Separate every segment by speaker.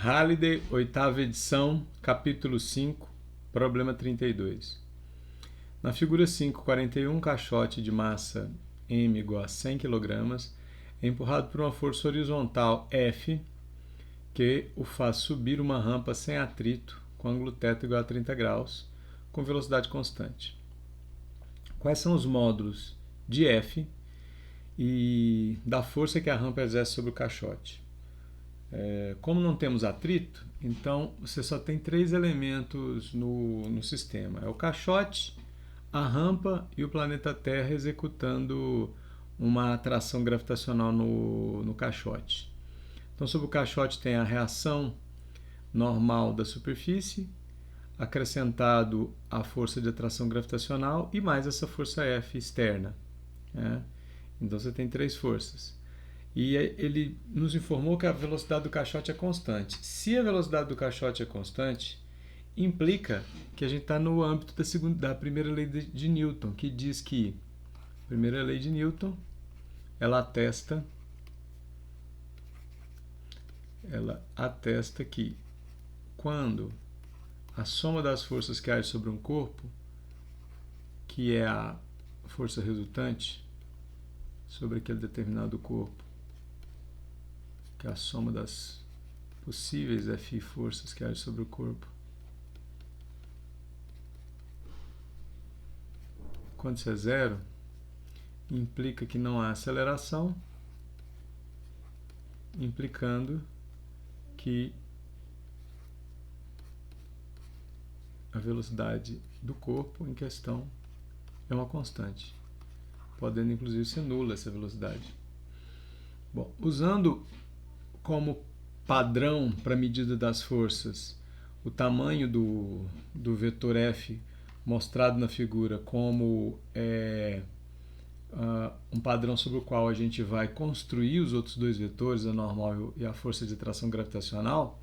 Speaker 1: Halliday, oitava edição, capítulo 5, problema 32. Na figura 5.41, um caixote de massa m igual a 100 kg é empurrado por uma força horizontal F que o faz subir uma rampa sem atrito com ângulo θ igual a 30 graus, com velocidade constante. Quais são os módulos de F e da força que a rampa exerce sobre o caixote? Como não temos atrito, então você só tem três elementos no sistema. É o caixote, a rampa e o planeta Terra executando uma atração gravitacional no caixote. Então, sobre o caixote tem a reação normal da superfície, acrescentado a força de atração gravitacional e mais essa força F externa. Né? Então, você tem três forças. E ele nos informou que a velocidade do caixote é constante. Se a velocidade do caixote é constante, implica que a gente está no âmbito da primeira lei de Newton, que diz que a primeira lei de Newton ela atesta que quando a soma das forças que agem sobre um corpo, que é a força resultante sobre aquele determinado corpo, que é a soma das possíveis F forças que agem sobre o corpo, quando isso é zero, implica que não há aceleração, implicando que a velocidade do corpo em questão é uma constante, podendo inclusive ser nula essa velocidade. Bom, usando como padrão para a medida das forças o tamanho do vetor F mostrado na figura como um padrão sobre o qual a gente vai construir os outros dois vetores, a normal e a força de atração gravitacional,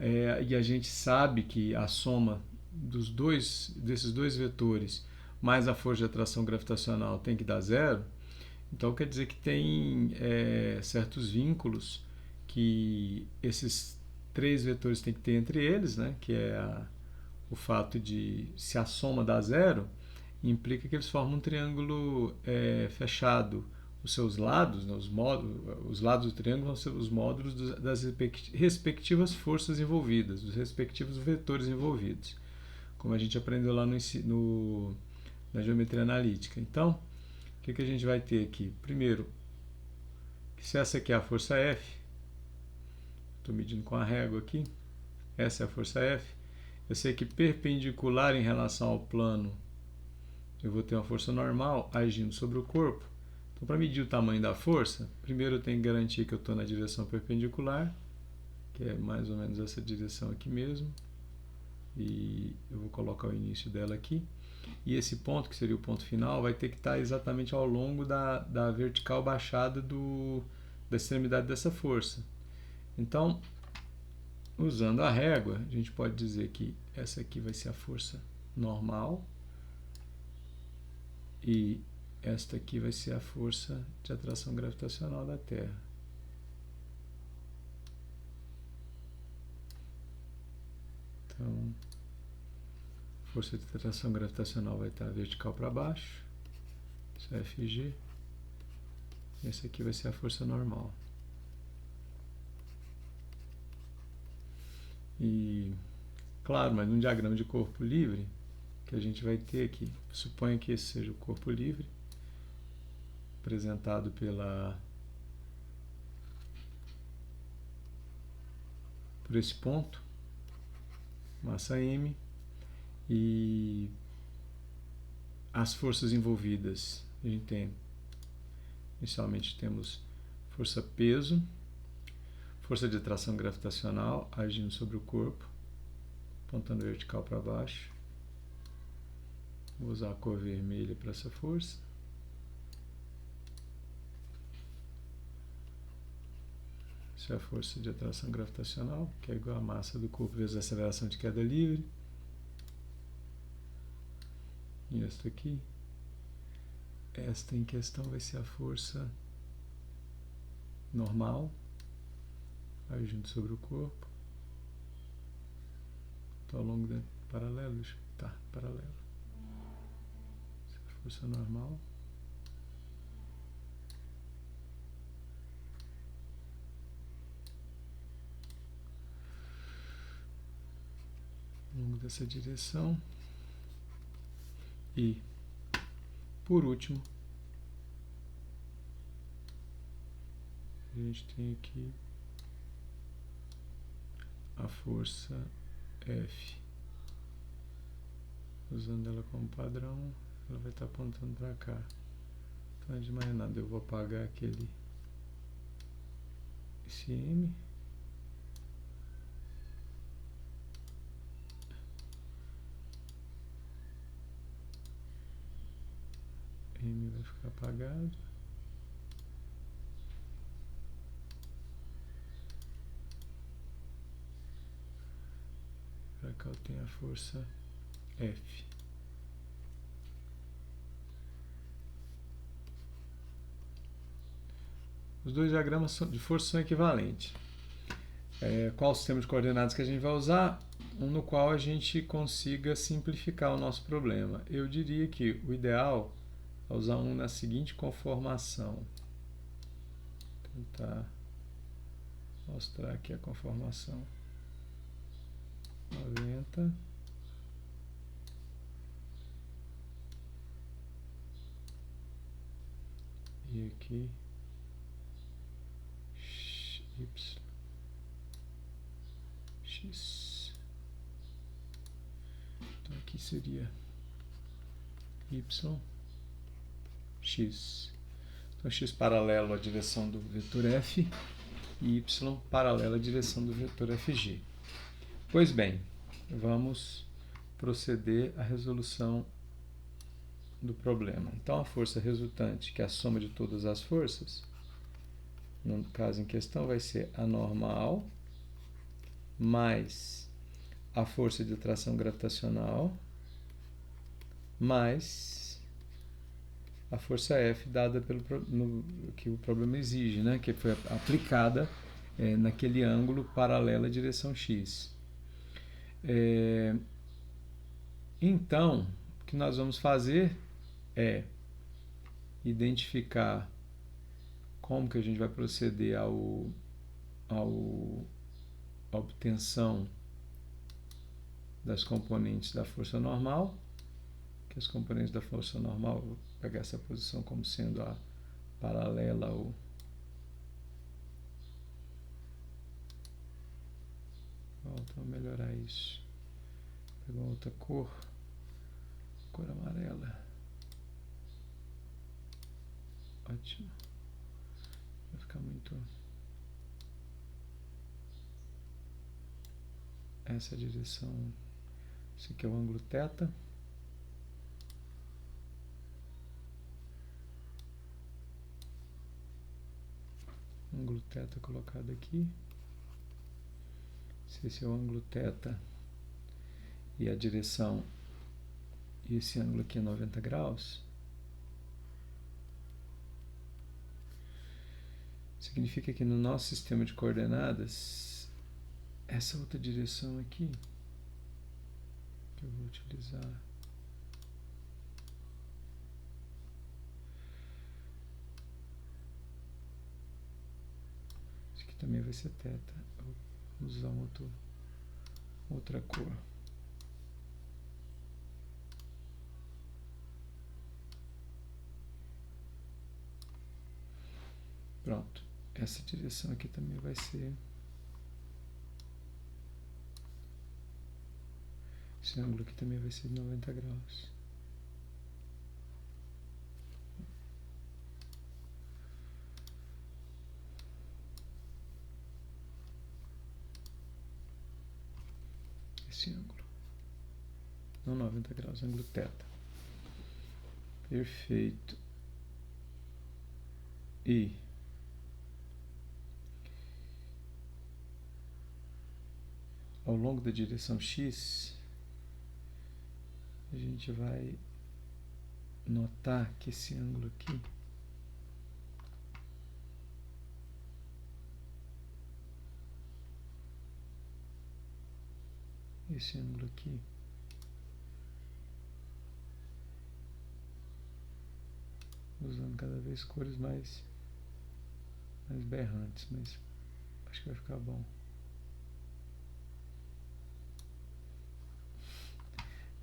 Speaker 1: e a gente sabe que a soma desses dois vetores mais a força de atração gravitacional tem que dar zero. Então quer dizer que tem certos vínculos que esses três vetores têm que ter entre eles, né? Que é o fato de, se a soma dá zero, implica que eles formam um triângulo fechado. Os seus lados, né, os lados do triângulo vão ser os módulos das respectivas forças envolvidas, dos respectivos vetores envolvidos, como a gente aprendeu lá na geometria analítica. Então, o que a gente vai ter aqui? Primeiro, que se essa aqui é a força F, estou medindo com a régua aqui, essa é a força F, eu sei que perpendicular em relação ao plano eu vou ter uma força normal agindo sobre o corpo. Então, para medir o tamanho da força, primeiro eu tenho que garantir que eu estou na direção perpendicular, que é mais ou menos essa direção aqui mesmo, e eu vou colocar o início dela aqui. E esse ponto, que seria o ponto final, vai ter que estar exatamente ao longo da vertical baixada da extremidade dessa força. Então, usando a régua, a gente pode dizer que essa aqui vai ser a força normal e esta aqui vai ser a força de atração gravitacional da Terra. Então, a força de atração gravitacional vai estar vertical para baixo, isso é Fg, e essa aqui vai ser a força normal. E, claro, mas num diagrama de corpo livre, que a gente vai ter aqui, suponha que esse seja o corpo livre, apresentado por esse ponto, massa M, e as forças envolvidas, a gente tem, inicialmente temos força peso, força de atração gravitacional agindo sobre o corpo, apontando vertical para baixo. Vou usar a cor vermelha para essa força. Isso é a força de atração gravitacional, que é igual a massa do corpo vezes a aceleração de queda livre. E esta aqui, esta em questão vai ser a força normal, agindo sobre o corpo. Tá ao longo da paralelo, tá, paralelo. Essa é a força normal. Ao longo dessa direção. E, por último, a gente tem aqui a força F. Usando ela como padrão, ela vai estar apontando para cá. Então, de mais nada, eu vou apagar esse M. M vai ficar apagado. Para cá eu tenho a força F. Os dois diagramas de força são equivalentes. Qual o sistema de coordenadas que a gente vai usar? Um no qual a gente consiga simplificar o nosso problema. Eu diria que o ideal é usar um na seguinte conformação. Vou tentar mostrar aqui a conformação. 90. E aqui Y, X. Então aqui seria Y, X. Então X paralelo à direção do vetor F e Y paralelo à direção do vetor FG. Pois bem, vamos proceder à resolução do problema. Então a força resultante, que é a soma de todas as forças, no caso em questão vai ser a normal mais a força de atração gravitacional mais a força F dada que o problema exige, né? Que foi aplicada naquele ângulo paralelo à direção X. Então, o que nós vamos fazer é identificar como que a gente vai proceder à obtenção das componentes da força normal, que as componentes da força normal, vou pegar essa posição como sendo a paralela ao vamos melhorar isso. Vou pegar outra cor amarela. Ótimo. Vai ficar muito... Essa direção... Esse aqui é o ângulo θ. Ângulo θ colocado aqui. Se esse é o ângulo θ e a direção... E esse ângulo aqui é 90 graus... Significa que no nosso sistema de coordenadas, essa outra direção aqui, que eu vou utilizar, isso aqui também vai ser θ. Vou usar outra cor. Pronto. Essa direção aqui também vai ser... Esse ângulo aqui também vai ser de 90 graus. Esse ângulo. Não 90 graus, ângulo θ. Perfeito. E... ao longo da direção X, a gente vai notar que esse ângulo aqui esse ângulo aqui. Usando cada vez cores mais berrantes, mas acho que vai ficar bom.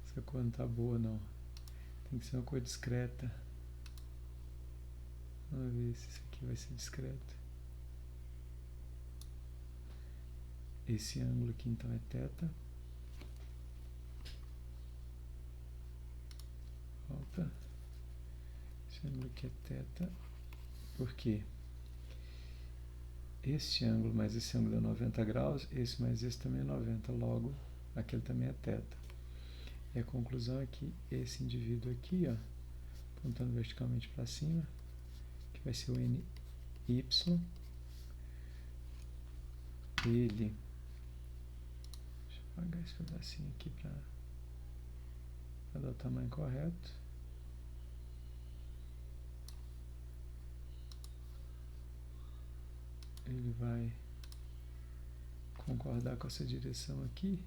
Speaker 1: Essa cor não tá boa não. Tem que ser uma cor discreta. Vamos ver se isso aqui vai ser discreto. Esse ângulo aqui então é θ. Volta. Esse ângulo aqui é θ. Por quê? Este ângulo mais esse ângulo é 90 graus, esse mais esse também é 90, logo aquele também é θ. E a conclusão é que esse indivíduo aqui, ó, apontando verticalmente para cima, que vai ser o NY, ele, deixa eu apagar esse pedacinho aqui para dar o tamanho correto. Ele vai concordar com essa direção aqui,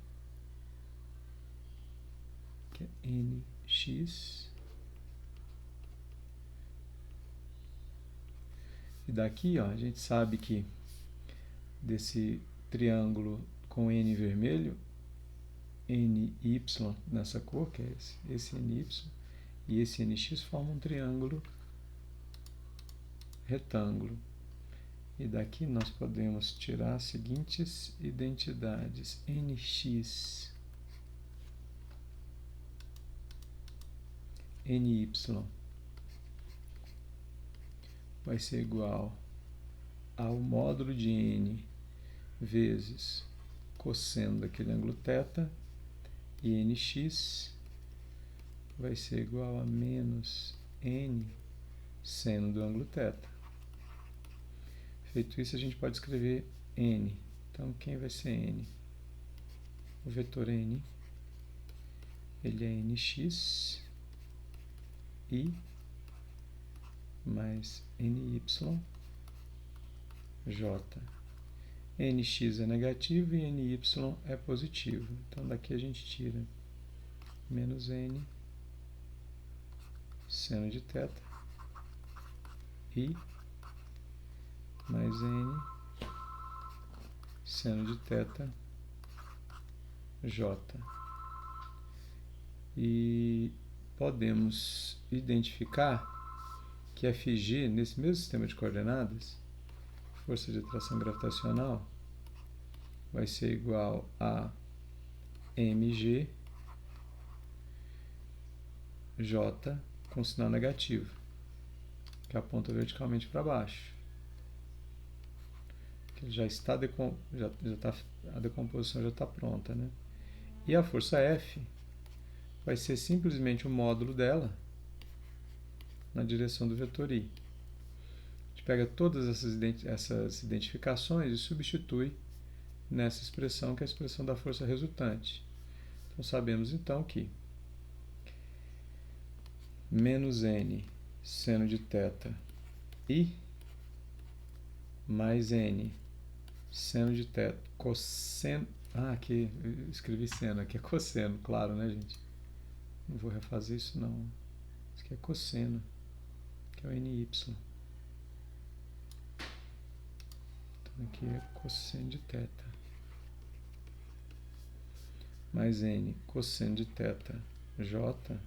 Speaker 1: que é NX. E daqui, ó, a gente sabe que desse triângulo com N vermelho, NY nessa cor, que é esse NY, e esse NX formam um triângulo retângulo. E daqui nós podemos tirar as seguintes identidades. NX, NY vai ser igual ao módulo de N vezes cosseno daquele ângulo θ, e NX vai ser igual a menos N seno do ângulo θ. Feito isso, a gente pode escrever N. Então, quem vai ser N? O vetor N, ele é NX I mais NY J. NX é negativo e NY é positivo. Então, daqui a gente tira menos N seno de θ I mais N seno de θ J. E podemos identificar que FG, nesse mesmo sistema de coordenadas, força de atração gravitacional, vai ser igual a mg J com sinal negativo, que aponta verticalmente para baixo. Já está a decomposição já está pronta, né? E a força F vai ser simplesmente o módulo dela na direção do vetor I. A gente pega todas essas identificações e substitui nessa expressão, que é a expressão da força resultante. Então, sabemos então que menos N seno de θ I mais N seno de θ cosseno. Aqui eu escrevi seno, aqui é cosseno, claro, né, gente? Não vou refazer isso não. Isso aqui é cosseno, que é o NY. Então aqui é cosseno de θ mais N cosseno de θ J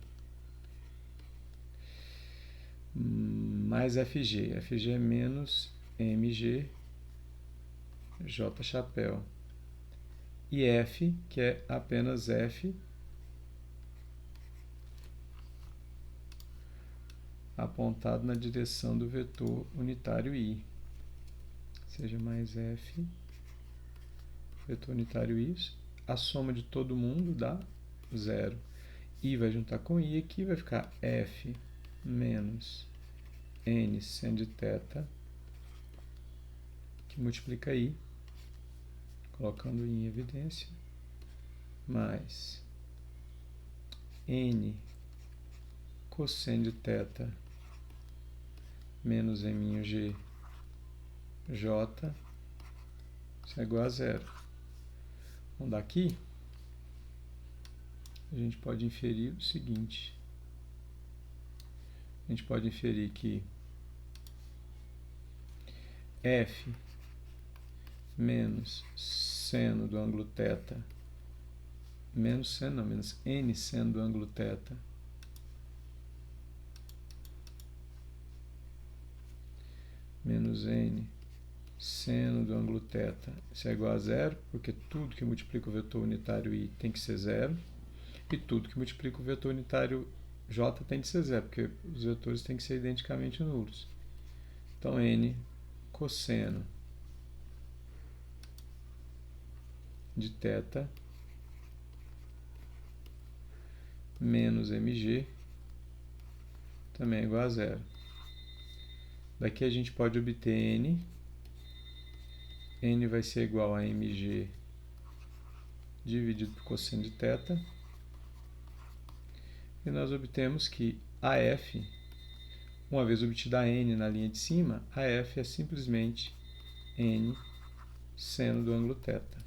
Speaker 1: mais FG. FG é menos MG J chapéu. E F, que é apenas F apontado na direção do vetor unitário I. Seja mais F, vetor unitário I, a soma de todo mundo dá 0. I vai juntar com I aqui, vai ficar F menos N seno de θ, que multiplica I, colocando I em evidência, mais N cosseno de θ menos Mg J, isso é igual a 0. Então, daqui, a gente pode inferir o seguinte. A gente pode inferir que f menos seno do ângulo θ, menos n seno do ângulo θ, menos n seno do ângulo θ, isso é igual a zero, porque tudo que multiplica o vetor unitário i tem que ser zero, e tudo que multiplica o vetor unitário j tem que ser zero, porque os vetores têm que ser identicamente nulos. Então, n cosseno de θ menos mg também é igual a zero. Daqui a gente pode obter n vai ser igual a mg dividido por cosseno de θ, e nós obtemos que AF, uma vez obtida a n na linha de cima, AF é simplesmente n seno do ângulo θ.